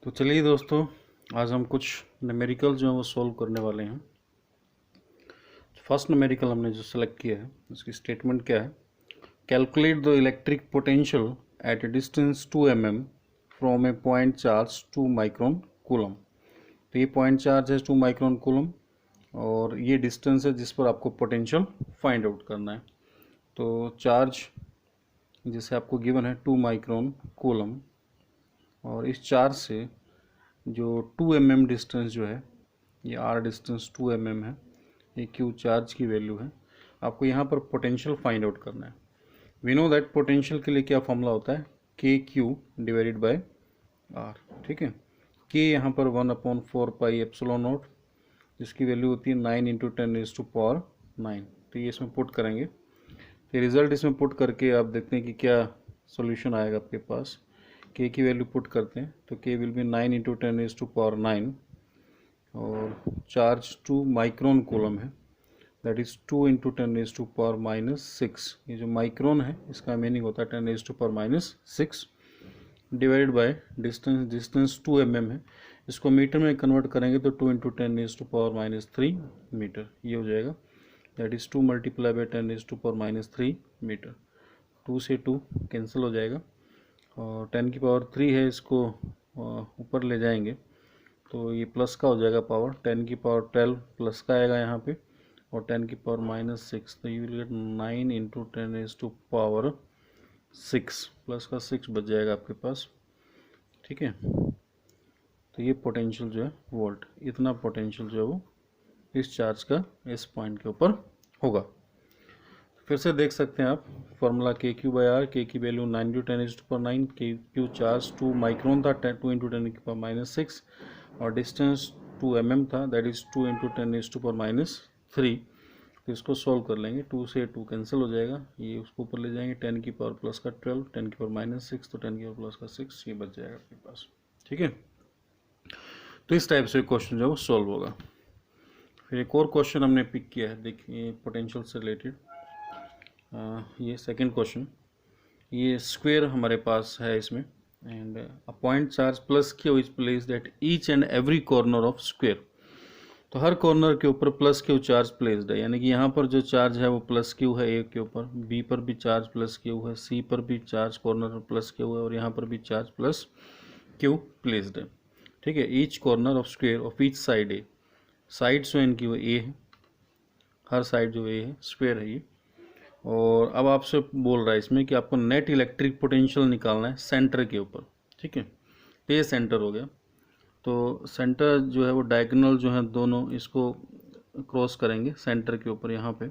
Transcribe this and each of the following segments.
तो चलिए दोस्तों, आज हम कुछ न्यूमेरिकल जो है वो सॉल्व करने वाले हैं। फर्स्ट न्यूमेरिकल हमने जो सेलेक्ट किया है उसकी स्टेटमेंट क्या है, calculate the electric potential at a distance 2 mm from A point charge 2 micron coulomb. तो ये पॉइंट चार्ज है 2 माइक्रोन कूलम और ये डिस्टेंस है जिस पर आपको पोटेंशियल फाइंड आउट करना है। तो चार्ज जिसे आपको गिवन है 2 माइक्रोन कूलम और इस चार्ज से जो 2 mm डिस्टेंस जो है, ये r डिस्टेंस 2 mm है, ये q चार्ज की वैल्यू है। आपको यहाँ पर पोटेंशियल फाइंड आउट करना है। वी नो दैट पोटेंशियल के लिए क्या फॉर्मूला होता है, के क्यू डिवाइडेड बाय आर। ठीक है, के यहाँ पर 1/4 पाई एप्सिलॉन नॉट, जिसकी वैल्यू होती है 9 इंटू 10⁹9। तो ये इसमें पुट करेंगे, तो रिजल्ट इसमें पुट करके आप देखते हैं कि क्या सोल्यूशन आएगा आपके पास। के की वैल्यू पुट करते हैं तो के विल बी 9 इंटू 10⁹9 और चार्ज 2 माइक्रोन कूलम है, दैट इज 2 इंटू 10⁻⁻6। ये जो माइक्रोन है इसका मीनिंग होता है 10⁻⁻6 divided by distance. Distance 2 mm है, इसको मीटर में कन्वर्ट करेंगे तो 2 इंटू 10⁻³ मीटर ये हो जाएगा, that is 2 multiply by 10⁻³ metre. 2 से 2 कैंसिल हो जाएगा और 10⁻³ है, इसको ऊपर ले जाएंगे तो ये प्लस का हो जाएगा पावर, 10⁻12 प्लस का आएगा यहाँ पे और 10⁻⁻6। तो you will gate 9 into 10⁻6 plus का 6 बच जाएगा आपके पास। ठीक है, तो ये पोटेंशियल जो है वोल्ट, इतना पोटेंशियल जो है वो इस चार्ज का इस पॉइंट के ऊपर होगा। फिर से देख सकते हैं आप फॉर्मूला के क्यू बाई आर, के की वैल्यू 9 इंटू 10⁻⁹9, के क्यू चार्ज 2 माइक्रोन था, 2 इंटू 10⁻⁻6 और डिस्टेंस 2 mm था, दैट इज 2 इंटू 10⁻⁻3। तो इसको सॉल्व कर लेंगे, 2 से 2 कैंसिल हो जाएगा, ये उसको ऊपर ले जाएंगे 10 की पावर प्लस का 12, 10 की पावर -6 तो 10 की पावर प्लस का 6 ये बच जाएगा आपके पास। ठीक है, तो इस टाइप से क्वेश्चन जो है वो सॉल्व होगा। फिर एक और क्वेश्चन हमने पिक किया है, देखिए पोटेंशियल से रिलेटेड। ये सेकंड क्वेश्चन, ये स्क्वायर हमारे पास है इसमें, and a point charge plus Q is placed at each and every corner of square. तो हर कॉर्नर के ऊपर प्लस क्यू चार्ज प्लेस्ड है, यानी कि यहाँ पर जो चार्ज है वो प्लस क्यू है ए के ऊपर, बी पर भी चार्ज प्लस क्यू है, सी पर भी चार्ज कॉर्नर पर प्लस क्यू है और यहाँ पर भी चार्ज प्लस क्यू प्लेस्ड है। ठीक है, each corner of square of each side A, side जो इनकी वो ए है, हर साइड जो ए है स्क्वायर है ये। और अब आपसे बोल रहा है इसमें कि आपको नेट इलेक्ट्रिक पोटेंशियल निकालना है सेंटर के ऊपर। ठीक है, तो ये सेंटर हो गया, तो सेंटर जो है वो डायगोनल जो है दोनों इसको क्रॉस करेंगे सेंटर के ऊपर यहाँ पे।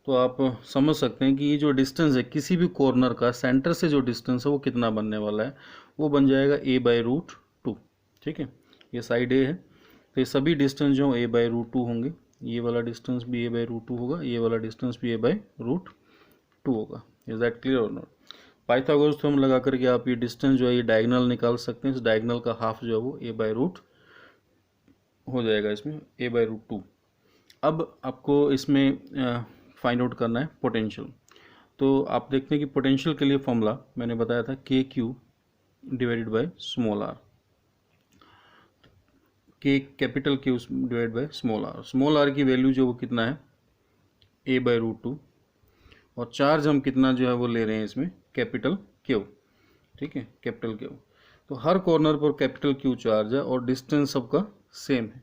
तो आप समझ सकते हैं कि ये जो डिस्टेंस है किसी भी कॉर्नर का सेंटर से जो डिस्टेंस है वो कितना बनने वाला है, वो बन जाएगा a/√2। ठीक है, ये साइड ए है तो ये सभी डिस्टेंस जो a/√2 होंगे, ये वाला डिस्टेंस भी a/√2 होगा, ये वाला डिस्टेंस भी a/√2 होगा। इज दैट क्लियर और नॉट? पाइथागोरस थ्योरम लगा करके आप ये डिस्टेंस जो है ये डायगोनल निकाल सकते हैं, इस डायगोनल का हाफ जो है वो a/√2 हो जाएगा, इसमें a/√2। अब आपको इसमें फाइंड आउट करना है पोटेंशियल। तो आप देखते हैं कि पोटेंशियल के लिए फॉर्मूला मैंने बताया था k Q divided by small r, k capital Q divide by small r. Small r की वैल्यू जो वो कितना है a/√2 और चार्ज हम कितना जो है वो ले रहे हैं इसमें कैपिटल क्यू। ठीक है, कैपिटल क्यू, तो हर कॉर्नर पर कैपिटल क्यू चार्ज है और डिस्टेंस सबका सेम है,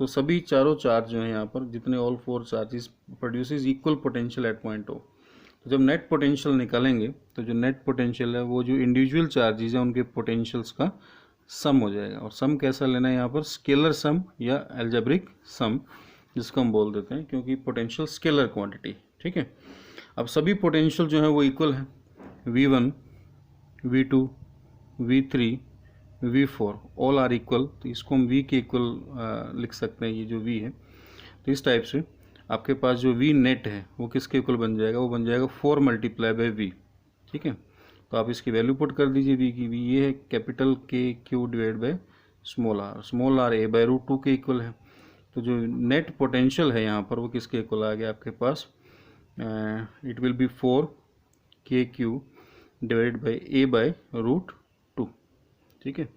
तो सभी चारों चार्ज जो है यहाँ पर जितने all 4 charges produces equal potential at point O. तो जब नेट पोटेंशियल निकालेंगे तो जो नेट पोटेंशियल है वो जो इंडिविजुअल चार्जेस हैं उनके पोटेंशियल्स का सम हो जाएगा। और सम कैसा लेना है यहाँ पर, स्केलर सम या एल्जेब्रिक सम जिसको हम बोल देते हैं, क्योंकि पोटेंशियल स्केलर क्वांटिटी। ठीक है, अब सभी पोटेंशियल जो है वो इक्वल है, V1 V2 V3 V4 all are equal, तो इसको हम V के इक्वल लिख सकते हैं, ये जो V है। तो इस टाइप से आपके पास जो V नेट है वो किसके इक्वल बन जाएगा, वो बन जाएगा 4 मल्टीप्लाई बाय V। ठीक है, तो आप इसकी वैल्यू पुट कर दीजिए V की। V ये है capital K Q divide by small r, small r a/√2 के इक्वल है। तो जो नेट पोटेंशियल है यहाँ पर वो किसके इक्वल आ गया आपके पास, इट विल बी 4 के क्यू डिवाइडेड बाई a/√2। ठीक है,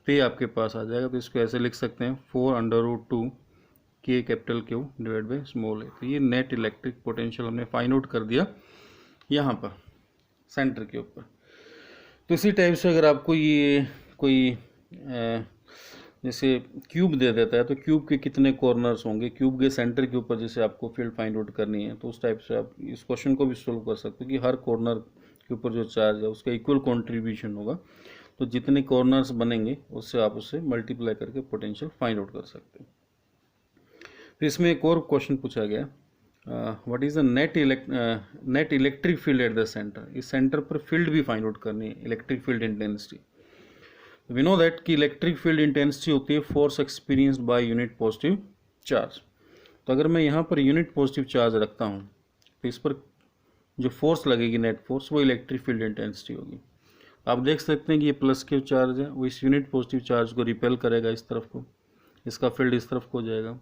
तो ये आपके पास आ जाएगा। तो इसको ऐसे लिख सकते हैं 4√2 K capital Q divide by small a। तो ये नेट इलेक्ट्रिक पोटेंशियल हमने फाइंड आउट कर दिया यहाँ पर सेंटर के ऊपर। तो इसी टाइप से अगर आपको ये कोई जैसे क्यूब दे देता है तो क्यूब के कितने कॉर्नर्स होंगे, क्यूब के सेंटर के ऊपर जैसे आपको फील्ड फाइंड आउट करनी है, तो उस टाइप से आप इस क्वेश्चन को भी सोल्व कर सकते हो कि हर कॉर्नर के ऊपर जो चार्ज है उसका इक्वल कंट्रीब्यूशन होगा। तो जितने कॉर्नर्स बनेंगे उससे आप उससे मल्टीप्लाई करके पोटेंशियल फाइंड आउट कर सकते हो। फिर इसमें एक और क्वेश्चन पूछा गया, what is the net electric field at the centre. इस सेंटर पर फील्ड भी फाइंड आउट करनी है, electric field intensity. We know that कि इलेक्ट्रिक फील्ड इंटेंसिटी होती है force experienced by unit positive charge. तो अगर मैं यहाँ पर यूनिट पॉजिटिव चार्ज रखता हूँ तो इस पर जो फोर्स लगेगी नेट फोर्स वो इलेक्ट्रिक फील्ड इंटेंसिटी होगी। आप देख सकते हैं कि ये प्लस क्यू चार्ज है, वो इस यूनिट पॉजिटिव चार्ज को रिपेल करेगा इस तरफ को, इसका फील्ड इस तरफ को हो जाएगा।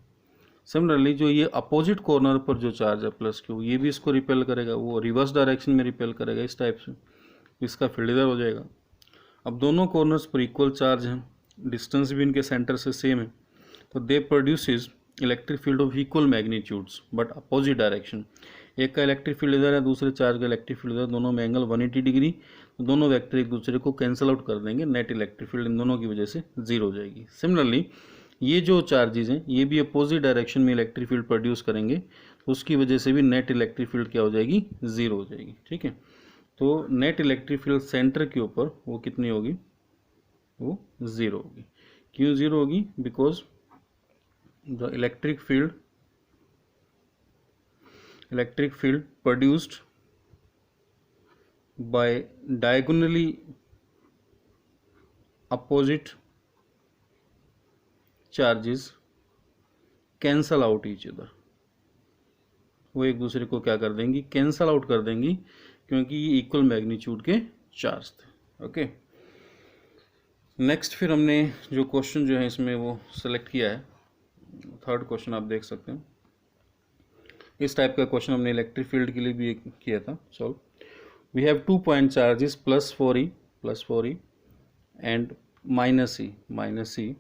सिमिलरली जो ये अपोजिट कॉर्नर पर जो चार्ज है प्लस क्यू, ये भी इसको रिपेल करेगा, वो रिवर्स डायरेक्शन में रिपेल करेगा इस टाइप से, इसका फील्ड इधर हो जाएगा। अब दोनों कॉर्नर्स पर इक्वल चार्ज हैं, डिस्टेंस भी इनके सेंटर से सेम है, तो दे produces electric field of equal magnitudes but opposite direction. एक का इलेक्ट्रिक फील्ड इधर है, दूसरे चार्ज का इलेक्ट्रिक फील्ड इधर, दोनों में एंगल 180 डिग्री, तो दोनों वेक्टर एक दूसरे को कैंसिल आउट कर देंगे, नेट इलेक्ट्रिक फील्ड इन दोनों की वजह से जीरो हो जाएगी। सिमिलरली ये जो चार्जेज हैं ये भी अपोजिट डायरेक्शन में इलेक्ट्रिक फील्ड प्रोड्यूस करेंगे, तो उसकी वजह से भी नेट इलेक्ट्रिक फील्ड क्या हो जाएगी, जीरो हो जाएगी। ठीक है, तो नेट इलेक्ट्रिक फील्ड सेंटर के ऊपर वो कितनी होगी, वो जीरो होगी। क्यों जीरो होगी, because the electric field produced by diagonally opposite charges cancel out each other. वो एक दूसरे को क्या कर देंगी, कैंसल आउट कर देंगी, क्योंकि ये इक्वल मैग्नीट्यूड के चार्ज थे। ओके, नेक्स्ट फिर हमने जो क्वेश्चन जो है इसमें वो सेलेक्ट किया है, थर्ड क्वेश्चन आप देख सकते हैं। इस टाइप का क्वेश्चन हमने इलेक्ट्रिक फील्ड के लिए भी किया था solve. We have 2 point charges +4e and -e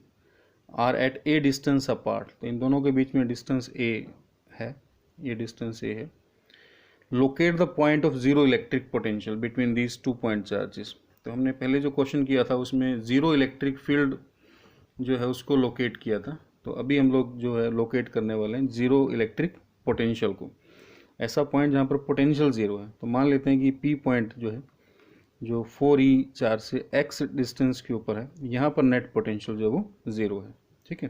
are at a distance apart. तो इन दोनों के बीच में डिस्टेंस a है, ये डिस्टेंस a है। Locate the point of zero electric potential between these 2 point charges. तो हमने पहले जो क्वेश्चन किया था उसमें जीरो इलेक्ट्रिक फील्ड जो है उसको लोकेट किया था, तो अभी हम लोग जो है लोकेट करने वाले हैं जीरो इलेक्ट्रिक पोटेंशियल को। ऐसा पॉइंट जहाँ पर पोटेंशियल जीरो है, तो मान लेते हैं कि पी पॉइंट जो है जो 4e चार्ज से x डिस्टेंस के ऊपर है, यहाँ पर नेट पोटेंशियल जो है वो ज़ीरो है। ठीक है,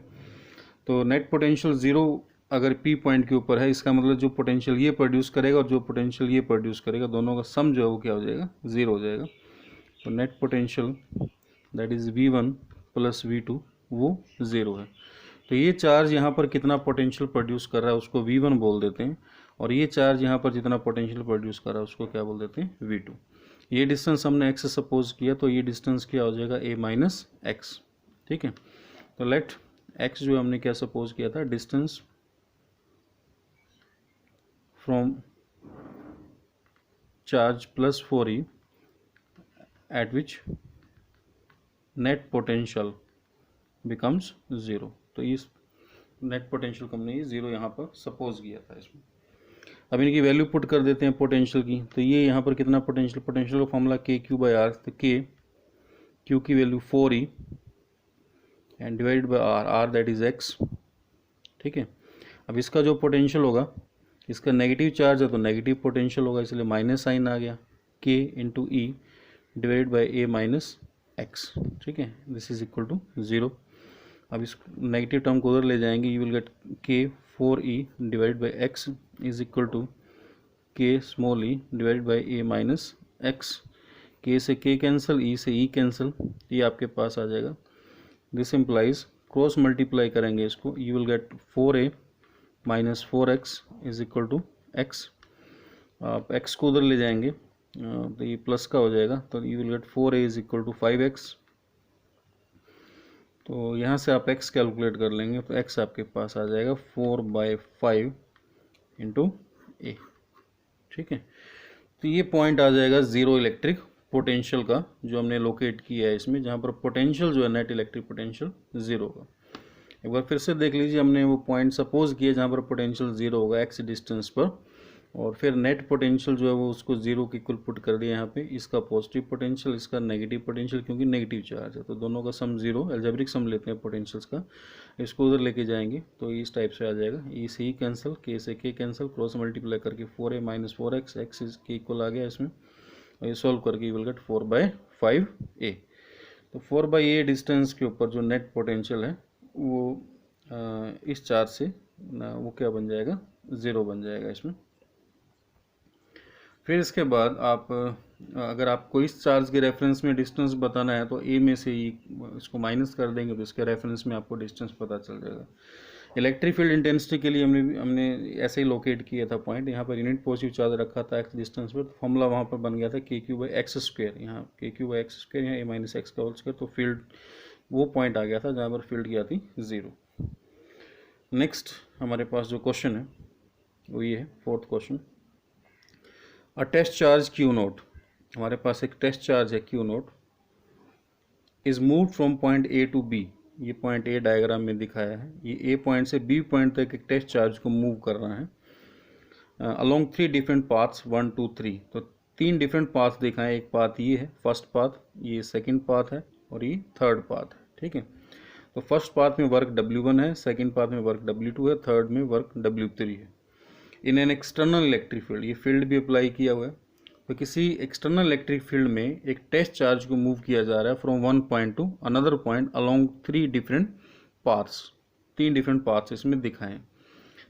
तो नेट पोटेंशियल ज़ीरो अगर p पॉइंट के ऊपर है, इसका मतलब जो पोटेंशियल ये प्रोड्यूस करेगा और जो पोटेंशियल ये प्रोड्यूस करेगा, दोनों का सम जो है वो क्या हो जाएगा, ज़ीरो हो जाएगा। तो net potential that is v1 + v2 वो ज़ीरो है। तो ये चार्ज यहाँ पर कितना पोटेंशियल प्रोड्यूस कर रहा है उसको v1 बोल देते हैं, और ये चार्ज यहाँ पर जितना पोटेंशियल प्रोड्यूस कर रहा है उसको क्या बोल देते हैं, v2। ये डिस्टेंस हमने x सपोज किया, तो ये डिस्टेंस क्या हो जाएगा, a - x। ठीक है, तो लेट x जो हमने क्या सपोज किया था, distance from charge +4e eight which net potential becomes zero. तो इस नेट पोटेंशियल को हमने ये ज़ीरो यहाँ पर सपोज किया था इसमें। अब इनकी वैल्यू पुट कर देते हैं पोटेंशियल की। तो ये यहाँ पर कितना पोटेंशियल का फॉर्मूला KQ/R, तो Q की value 4e and divided by R that is x। ठीक है, अब इसका जो पोटेंशियल होगा, इसका नेगेटिव चार्ज है तो नेगेटिव पोटेंशियल होगा, इसलिए माइनस साइन आ गया, K × E divided by A - x। ठीक है, दिस इज इक्वल टू 0। अब इस नेगेटिव टर्म को उधर ले जाएंगे, you will get K 4e divide by x is equal to K small e divide by A - x। K से K cancel, E से E कैंसिल, ये आपके पास आ जाएगा। दिस इम्प्लाइज क्रॉस मल्टीप्लाई करेंगे इसको, you will get 4a - 4x is equal to x। आप x को उधर ले जाएंगे तो ये प्लस का हो जाएगा, तो you will get 4a is equal to 5x। तो यहाँ से आप x कैलकुलेट कर लेंगे, तो x आपके पास आ जाएगा 4/5 × a। ठीक है, तो ये पॉइंट आ जाएगा ज़ीरो इलेक्ट्रिक पोटेंशियल का जो हमने लोकेट किया है इसमें, जहाँ पर पोटेंशियल जो है नेट इलेक्ट्रिक पोटेंशियल ज़ीरो होगा। एक बार फिर से देख लीजिए, हमने वो पॉइंट सपोज किया जहाँ पर पोटेंशियल ज़ीरो होगा एक्स डिस्टेंस पर, और फिर नेट पोटेंशियल जो है वो उसको ज़ीरो की इक्वल पुट कर दिया यहाँ पे। इसका पॉजिटिव पोटेंशियल, इसका नेगेटिव पोटेंशियल, क्योंकि नेगेटिव चार्ज है तो दोनों का सम ज़ीरो, अलजेब्रिक सम लेते हैं पोटेंशियल्स का, इसको उधर लेके जाएंगे तो इस टाइप से आ जाएगा। ई से ई कैंसिल, के से के कैंसिल, क्रॉस मल्टीप्लाई करके 4a माइनस 4x, एक्स के इक्वल आ गया इसमें, और ये सॉल्व करके यू विल गेट 4/5a। तो 4/a डिस्टेंस के ऊपर जो नेट पोटेंशियल है वो इस चार्ज से वो क्या बन जाएगा, ज़ीरो बन जाएगा इसमें। फिर इसके बाद आप अगर आपको इस चार्ज के रेफरेंस में डिस्टेंस बताना है तो a में से ही इसको माइनस कर देंगे तो इसके रेफरेंस में आपको डिस्टेंस पता चल जाएगा। इलेक्ट्रिक फील्ड इंटेंसिटी के लिए हमने ऐसे ही लोकेट किया था पॉइंट, यहाँ पर यूनिट पॉजिटिव चार्ज रखा था एक्स डिस्टेंस पर, तो फॉर्मूला वहाँ पर बन गया था KQ/x², यहाँ KQ/x², यहाँ a माइनस एक्स का होल स्क्वायर, तो फील्ड वो पॉइंट आ गया था जहाँ पर फील्ड की आती ज़ीरो। नेक्स्ट हमारे पास जो क्वेश्चन है वो ये है, fourth question. A test charge Q0, हमारे पास एक टेस्ट चार्ज है Q0, is move from point A to B, ये पॉइंट A डायग्राम में दिखाया है, ये A पॉइंट से B पॉइंट तक एक टेस्ट चार्ज को मूव कर रहा है अलोंग 3 डिफरेंट पाथ्स 1 2 3। तो 3 डिफरेंट पाथ दिखाएं, एक पाथ ये है फर्स्ट पाथ, ये सेकंड पाथ है और ये थर्ड पाथ है, ठीक है। तो फर्स्ट पाथ में वर्क W1 है, सेकंड पाथ में वर्क W2 है, थर्ड में वर्क W3 है। In an external electric field, ये फील्ड भी अप्लाई किया हुआ है, तो किसी एक्सटर्नल इलेक्ट्रिक फील्ड में एक टेस्ट चार्ज को मूव किया जा रहा है from one point to another point along 3 different paths, 3 different paths इसमें दिखाएं।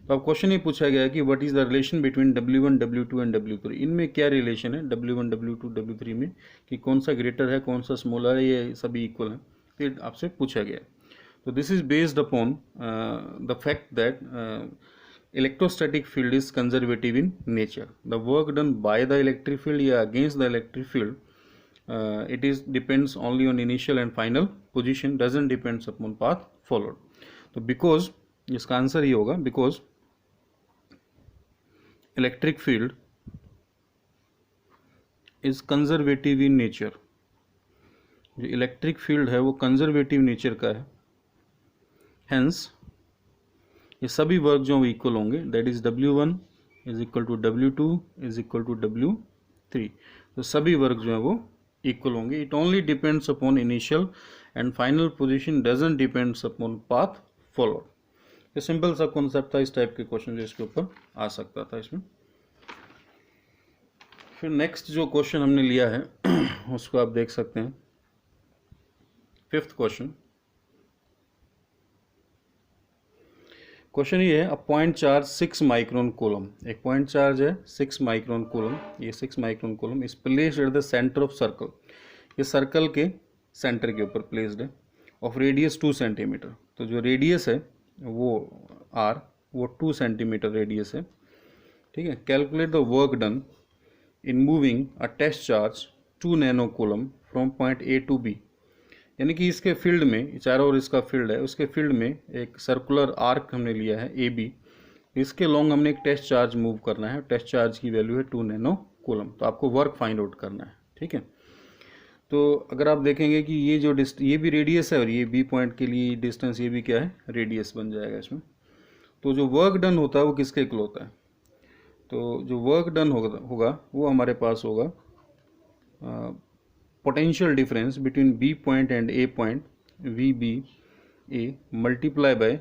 तो अब क्वेश्चन ये पूछा गया है कि what is the relation between W1 W2 and W3, इनमें क्या रिलेशन है W1 W2 W3 में, कि कौन सा ग्रेटर है कौन सा स्मॉलर है, ये सभी इक्वल है, फिर आपसे पूछा गया। तो this is based upon the fact that electrostatic field is conservative in nature. The work done by the electric field या against the electric field, it is depends only on initial and final position, doesn't depends upon path followed. तो because इसका answer ही होगा, because electric field is conservative in nature, जो electric field है वो conservative nature का है, hence ये सभी वर्क जो इक्वल होंगे, that is W1 is equal to W2 is equal to W3, तो सभी वर्क जो है वो इक्वल होंगे। It only depends upon initial and final position, doesn't depends upon path followed. ये सिंपल सा कॉन्सेप्ट था, इस टाइप के क्वेश्चन जो इसके ऊपर आ सकता था इसमें। फिर नेक्स्ट जो क्वेश्चन हमने लिया है उसको आप देख सकते हैं, फिफ्थ क्वेश्चन। क्वेश्चन ये है, a point charge 6 micron coulomb, एक पॉइंट चार्ज है 6 माइक्रोन कूलम, ये 6 micron coulomb is placed at the centre of circle, ये सर्कल के सेंटर के ऊपर प्लेस्ड है, ऑफ रेडियस 2 सेंटीमीटर, तो जो रेडियस है वो r, वो 2 सेंटीमीटर रेडियस है, ठीक है। Calculate the work done in moving a test charge 2 nano coulomb from point A to B, यानी कि इसके फील्ड में, चारों ओर इसका फील्ड है, उसके फील्ड में एक सर्कुलर आर्क हमने लिया है AB, इसके लॉन्ग हमने एक टेस्ट चार्ज मूव करना है, टेस्ट चार्ज की वैल्यू है 2 नैनो कूलम, तो आपको वर्क फाइंड आउट करना है, ठीक है। तो अगर आप देखेंगे कि ये जो ये भी रेडियस है और ये B पॉइंट के लिए डिस्टेंस ये भी क्या है, रेडियस बन जाएगा इसमें। तो जो वर्क डन होता है वो किसके इक्वल होता है, तो जो वर्क डन होगा वो हमारे पास होगा potential difference between B point and A point VBA multiply by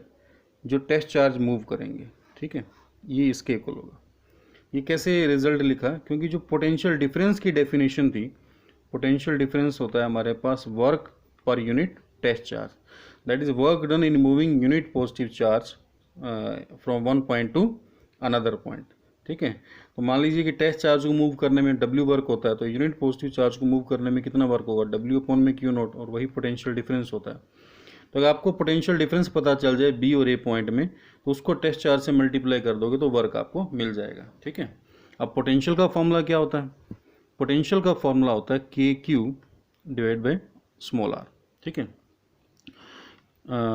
जो टेस्ट चार्ज मूव करेंगे, ठीक है, ये इसके इक्वल होगा। ये कैसे रिजल्ट लिखा, क्योंकि जो पोटेंशियल डिफरेंस की डेफिनेशन थी, पोटेंशियल डिफरेंस होता है हमारे पास work per unit test charge, that is work done in moving unit positive charge from one point to another point, ठीक है। तो मान लीजिए कि टेस्ट चार्ज को मूव करने में W वर्क होता है, तो यूनिट पॉजिटिव चार्ज को मूव करने में कितना वर्क होगा, W अपॉन में Q0, और वही पोटेंशियल डिफरेंस होता है। तो अगर आपको पोटेंशियल डिफरेंस पता चल जाए B और A पॉइंट में, तो उसको टेस्ट चार्ज से मल्टीप्लाई कर दोगे तो वर्क आपको मिल जाएगा, ठीक है। अब पोटेंशियल का फॉर्मूला क्या होता है, पोटेंशियल का फॉर्मूला होता है KQ divide by small r, ठीक है।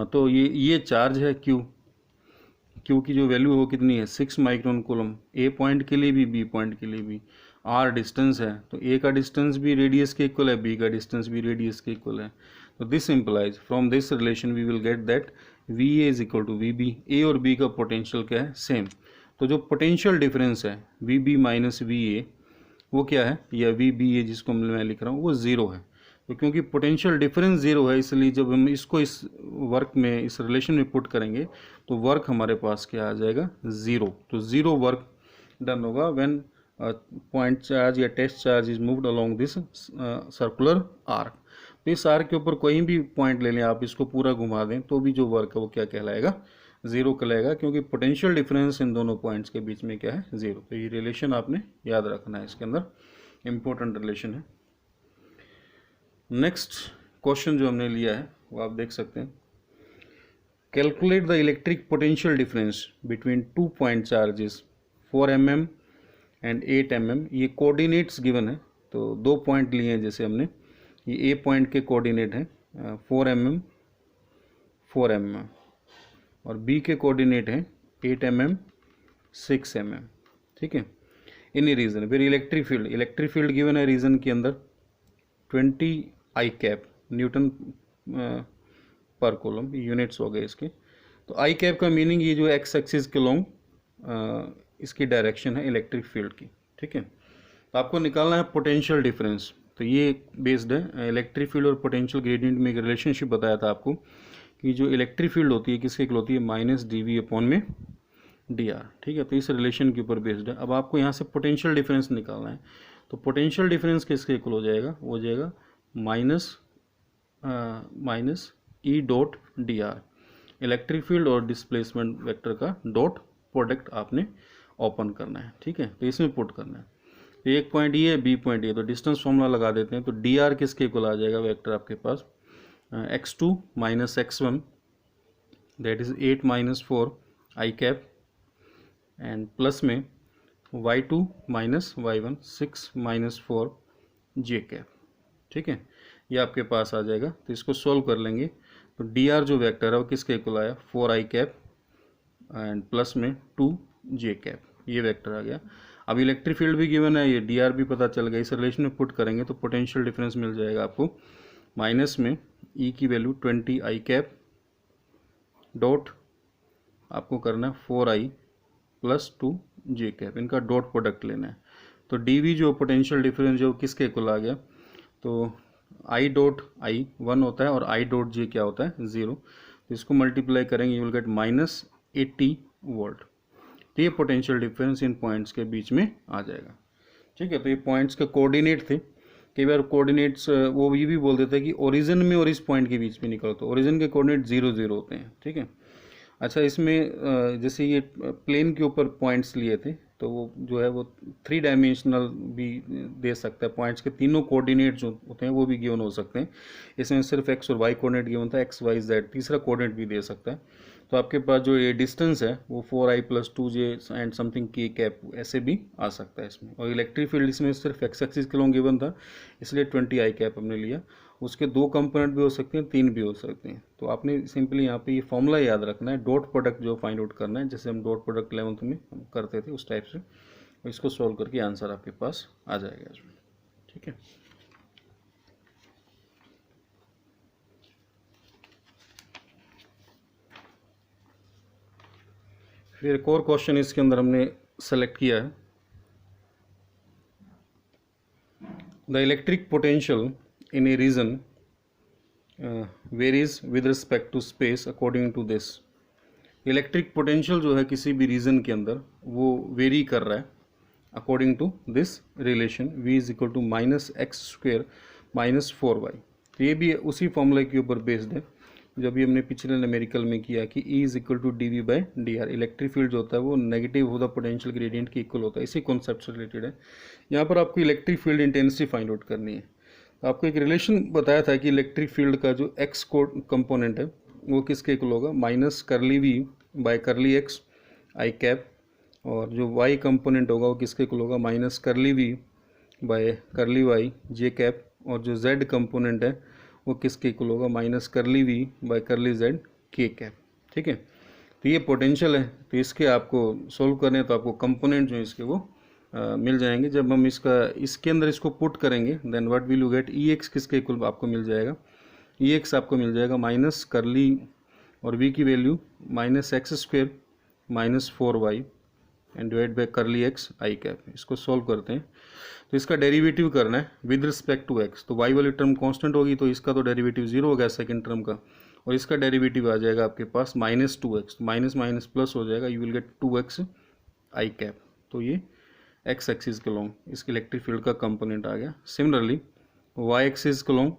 तो ये चार्ज है Q की जो वैल्यू हो कितनी है 6 माइक्रोन कूलम, A पॉइंट के लिए भी B पॉइंट के लिए भी। आर डिस्टेंस है तो ए का डिस्टेंस भी रेडियस के इक्वल है, बी का डिस्टेंस भी रेडियस के इक्वल है। तो this implies from this relation we will get that V A is equal to V B. A और बी का पोटेंशियल क्या है, सेम। तो जो पोटेंशियल डिफरेंस है V B minus V A वो क्या है, या वी बी ए जिसको मैं लिख रहा हूँ वो ज़ीरो है। तो क्योंकि पोटेंशियल डिफरेंस ज़ीरो है इसलिए जब हम इसको इस वर्क में इस रिलेशन में पुट करेंगे तो वर्क हमारे पास क्या आ जाएगा, ज़ीरो। तो ज़ीरो वर्क डन होगा व्हेन पॉइंट चार्ज या test charge is moved along this circular arc. तो इस आर्क के ऊपर कोई भी पॉइंट ले लें आप, इसको पूरा घुमा दें तो भी जो वर्क है वो क्या कहलाएगा, ज़ीरो कहलाएगा, क्योंकि पोटेंशियल डिफरेंस इन दोनों पॉइंट्स के बीच में क्या है, ज़ीरो। तो ये रिलेशन आपने याद रखना है, इसके अंदर इंपॉर्टेंट रिलेशन है। नेक्स्ट क्वेश्चन जो हमने लिया है वो आप देख सकते हैं, calculate the electric potential difference between two point charges 4 mm and 8 mm। ये कोऑर्डिनेट्स गिवन है, तो दो पॉइंट लिए हैं जैसे हमने, ये ए पॉइंट के कोऑर्डिनेट हैं 4 mm 4 mm और बी के कोऑर्डिनेट हैं 8 mm 6 mm, ठीक है। इन रीजन फिर इलेक्ट्रिक फील्ड गिवन है रीजन के अंदर 20 आई कैप न्यूटन पर कूलम, यूनिट्स हो गए इसके। तो आई कैप का मीनिंग ये जो एक्स एक्सिस के लॉन्ग इसकी डायरेक्शन है इलेक्ट्रिक फील्ड की, ठीक है। तो आपको निकालना है पोटेंशियल डिफरेंस। तो ये बेस्ड है इलेक्ट्रिक फील्ड और पोटेंशियल ग्रेडियंट में एक रिलेशनशिप बताया था आपको कि जो इलेक्ट्रिक फील्ड होती है किसके इक्वल होती है, माइनस डी वी अपॉन में डी आर, ठीक है। तो इस रिलेशन के ऊपर बेस्ड है। अब आपको यहाँ से पोटेंशियल डिफरेंस निकालना है, तो पोटेंशियल डिफरेंस किसके इक्वल हो जाएगा, वो जाएगा minus E dot D r, electric field और डिस्प्लेसमेंट वेक्टर का डॉट प्रोडक्ट आपने ओपन करना है, ठीक है। तो इसमें पुट करना है, तो एक पॉइंट ये है, बी पॉइंट ये, तो डिस्टेंस फॉर्मूला लगा देते हैं। तो डी आर किसके इक्वल आ जाएगा वेक्टर आपके पास, x2 minus x1 that is 8 minus 4 I cap and plus में y2 माइनस y1 6 माइनस 4 जे कैप, ठीक है। ये आपके पास आ जाएगा। तो इसको सोल्व कर लेंगे तो डी आर जो वेक्टर है वो किसके इक्वल आया, 4 आई कैप एंड प्लस में 2 जे कैप, ये वेक्टर आ गया। अब इलेक्ट्रिक फील्ड भी गिवन है, ये डी आर भी पता चल गया। इस रिलेशन में पुट करेंगे तो पोटेंशियल डिफरेंस मिल जाएगा आपको, माइनस में ई की वैल्यू 20 आई कैप डॉट आपको करना है 4 आई प्लस 2 जे कैप, इनका डॉट प्रोडक्ट लेना है। तो डी वी जो पोटेंशियल डिफरेंस जो किसके इक्वल आ गया, तो आई डॉट आई 1 होता है और आई डॉट जे क्या होता है, 0। तो इसको मल्टीप्लाई करेंगे you will get minus 80 volt. तो ये पोटेंशियल डिफरेंस इन पॉइंट्स के बीच में आ जाएगा, ठीक है। तो ये पॉइंट्स के कोऑर्डिनेट थे। कई बार कोऑर्डिनेट्स वो ये भी बोल देते हैं कि ओरिजिन में और इस पॉइंट के बीच में निकलो, तो ओरिजिन के कोऑर्डिनेट 0 0 होते हैं, ठीक है। अच्छा, इसमें जैसे ये प्लेन के ऊपर पॉइंट्स लिए थे तो वो जो है वो 3 डायमेंशनल भी दे सकता है, पॉइंट्स के तीनों कोऑर्डिनेट जो होते हैं वो भी गिवन हो सकते हैं। इसमें सिर्फ एक्स और वाई कोऑर्डिनेट गिवन था, एक्स वाई जेड, तीसरा कोऑर्डिनेट भी दे सकता है। तो आपके पास जो ये डिस्टेंस है वो 4 आई प्लस 2 जे एंड समथिंग के कैप ऐसे भी आ सकता है इसमें। और इलेक्ट्रिक फील्ड इसमें सिर्फ एक्स एक्सिस के लॉन्ग गिवन था इसलिए 20 आई कैप हमने लिया। उसके 2 कंपोनेंट भी हो सकते हैं, 3 भी हो सकते हैं। तो आपने सिंपली यहाँ पे ये फॉर्मूला याद रखना है, डॉट प्रोडक्ट जो फाइंड आउट करना है, जैसे हम डॉट प्रोडक्ट 11th में हम करते थे उस टाइप से। इसको सॉल्व करके आंसर आपके पास आ जाएगा इसमें, ठीक है। फिर एक और क्वेश्चन इसके अंदर हमने सेलेक्ट किया है, the electric potential in a region varies with respect to space according to this. Electric potential जो है किसी भी रीजन के अंदर वो वेरी कर रहा है according to this relation v is equal to minus x square minus 4y। तो ये भी उसी फॉर्मूला के ऊपर बेस्ड है जो भी हमने पिछले न्यूमेरिकल में किया कि E is equal to d V by d r. Electric field जो होता है वो नेगेटिव होता पोटेंशियल ग्रेडियंट के इक्वल होता है, इसी कॉन्सेप्ट से रिलेटेड है। यहाँ पर आपको electric field intensity find out करनी है। तो आपको एक रिलेशन बताया था कि इलेक्ट्रिक फील्ड का जो एक्स कंपोनेंट है वो किसके इक्वल होगा, minus curly V by curly x i cap, और जो y कंपोनेंट होगा वो किसके इक्वल होगा, minus curly V by curly y j cap, और जो z कंपोनेंट है वो किसके इक्वल होगा, minus curly V by curly z k cap, ठीक है। तो ये पोटेंशियल है, तो इसके आपको सोल्व करने तो आपको कंपोनेंट जो है इसके वो मिल जाएंगे। जब हम इसके अंदर इसको पुट करेंगे then what will you get, E x किसके इक्वल आपको मिल जाएगा, ई एक्स आपको मिल जाएगा माइनस करली और वी की value minus x square minus 4y and divide by curly x i cap. इसको सॉल्व करते हैं तो इसका डेरिवेटिव करना है विद रिस्पेक्ट टू एक्स, तो y वाली टर्म कांस्टेंट होगी तो इसका तो डेरिवेटिव 0 हो गया सेकंड टर्म का, और इसका डेरिवेटिव आ जाएगा आपके पास minus 2x, minus minus plus हो जाएगा, you will get 2x i cap. तो ये x एक्सिस के लॉन्ग इसके इलेक्ट्रिक फील्ड का कंपोनेंट आ गया। सिमिलरली y एक्सिस के लॉन्ग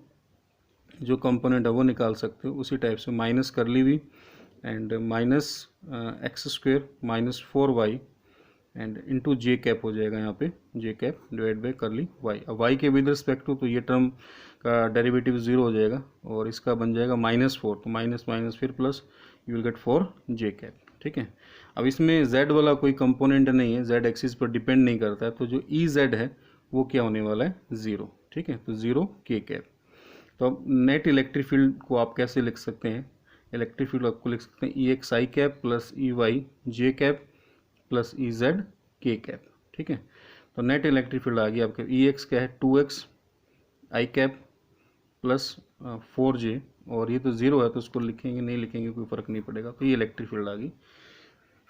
जो कंपोनेंट है वो निकाल सकते हो उसी टाइप से, minus curly V and minus x square minus 4y and into j cap हो जाएगा यहाँ पे, j cap divide by curly y. अब वाई के विद रिस्पेक्ट टू तो ये टर्म का डेरिवेटिव 0 हो जाएगा और इसका बन जाएगा -4, तो माइनस माइनस फिर plus, you will gate 4 J cap. ठीक है, अब इसमें z वाला कोई कंपोनेंट नहीं है, z एक्सिस पर डिपेंड नहीं करता है, तो जो ई जेड है वो क्या होने वाला है 0। ठीक है, तो 0 के कैप। तो अब नेट इलेक्ट्रिक फील्ड को आप कैसे लिख सकते हैं, इलेक्ट्रिक फील्ड आपको लिख सकते हैं ई x i cap plus E Y j cap plus E Z के कैप। ठीक है, तो नेट इलेक्ट्रिक फील्ड आ गया आपके, ई एक्स क्या है 2x i cap plus 4j, और ये तो 0 है तो उसको लिखेंगे नहीं लिखेंगे कोई फ़र्क नहीं पड़ेगा, तो ये इलेक्ट्रिक फील्ड आ गई।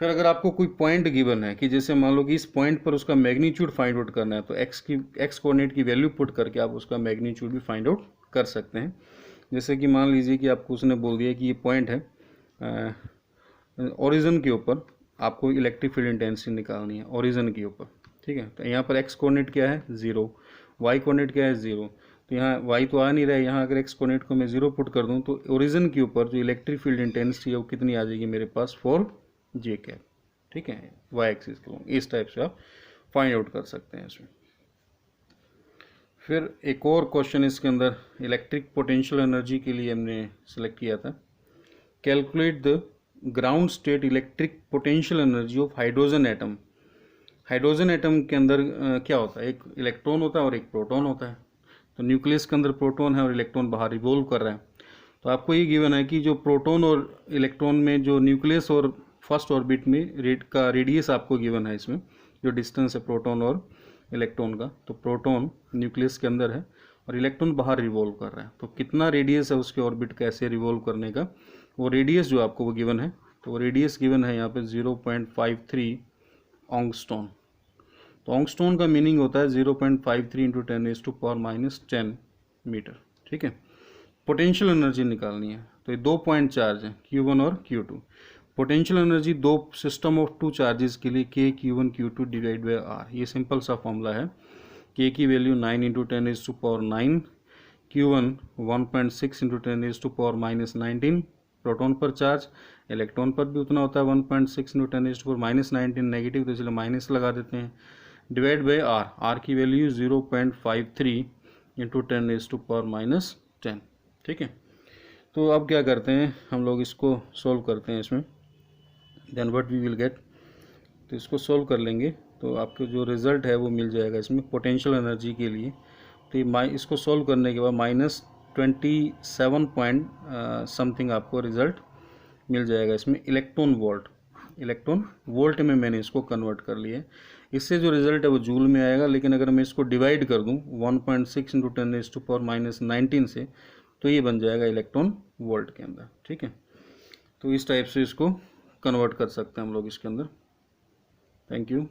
फिर अगर आपको कोई पॉइंट गिवन है कि जैसे मान लो कि इस पॉइंट पर उसका मैग्नीट्यूड फाइंड आउट करना है, तो एक्स कोऑर्डिनेट की वैल्यू पुट करके आप उसका मैग्नीट्यूड भी फाइंड आउट कर सकते हैं। जैसे कि मान लीजिए कि आपको उसने बोल दिया कि ये पॉइंट है ओरिजिन के ऊपर, आपको इलेक्ट्रिक फील्ड इंटेंसिटी निकालनी है ओरिजिन के ऊपर। ठीक है, तो यहाँ पर एक्स कोऑर्डिनेट क्या है 0, वाई कोऑर्डिनेट क्या है 0, तो यहाँ वाई तो आ नहीं रहा है, यहाँ अगर एक्स कोऑर्डिनेट को मैं 0 पुट कर दूँ तो ओरिजिन के ऊपर जो इलेक्ट्रिक फील्ड इंटेंसिटी है वो कितनी आ जाएगी मेरे पास 4 जे कैप। ठीक है, वाई एक्सिस को इस टाइप से आप फाइंड आउट कर सकते हैं इसमें। फिर एक और क्वेश्चन इसके अंदर इलेक्ट्रिक पोटेंशियल एनर्जी के लिए हमने सेलेक्ट किया था, calculate the ground state electric potential energy of hydrogen atom. Hydrogen atom के अंदर क्या होता है, एक इलेक्ट्रॉन होता है और एक प्रोटॉन होता है, तो न्यूक्लियस के अंदर प्रोटॉन है और इलेक्ट्रॉन बाहर रिवॉल्व कर रहा है। तो आपको ये गिवन है कि जो प्रोटॉन और इलेक्ट्रॉन में जो न्यूक्लियस और फर्स्ट ऑर्बिट में का रेडियस आपको गिवन है, इसमें जो डिस्टेंस है प्रोटॉन और इलेक्ट्रॉन का, तो प्रोटॉन न्यूक्लियस के अंदर है और इलेक्ट्रॉन बाहर रिवॉल्व कर रहा है, तो कितना रेडियस है उसके ऑर्बिट कैसे रिवॉल्व करने का, वो रेडियस जो आपको वो गिवन है, तो वो रेडियस गिवन है यहाँ पे 0.53 ऑंगस्टोन। तो ऑंगस्टोन का मीनिंग होता है 0.53 इंटू 10⁻⁻10 मीटर। ठीक है, पोटेंशियल एनर्जी निकालनी है, तो ये 2 पॉइंट चार्ज है Q1 और Q2। पोटेंशियल एनर्जी दो सिस्टम ऑफ 2 चार्जेस के लिए K Q1 Q2 divide by R, ये सिंपल सा फॉर्मूला है। K की value 9 into 10⁻9, Q1 1.6 into 10⁻⁻19 proton पर चार्ज, इलेक्ट्रॉन पर भी उतना होता है 1.6 इंटू 10⁻⁻19 नेगेटिव, तो इसलिए माइनस लगा देते हैं, डिवाइड बाई R, R की वैल्यू 0.53 इंटू 10⁻⁻10। ठीक है, तो अब क्या करते हैं हम लोग, इसको सॉल्व करते हैं इसमें, then what we will get, तो इसको सॉल्व कर लेंगे तो आपको जो रिज़ल्ट है वो मिल जाएगा इसमें पोटेंशियल एनर्जी के लिए। तो ये इसको सॉल्व करने के बाद -27 पॉइंट समथिंग आपको रिज़ल्ट मिल जाएगा इसमें इलेक्ट्रॉन वोल्ट में मैंने इसको कन्वर्ट कर लिया। इससे जो रिज़ल्ट है वो जूल में आएगा, लेकिन अगर मैं इसको डिवाइड कर दूं 1.6 इंटू 10⁻⁻19 से, तो ये बन जाएगा इलेक्ट्रॉन वोल्ट के अंदर। ठीक है, तो इस टाइप से इसको कन्वर्ट कर सकते हैं हम लोग इसके अंदर। Thank you.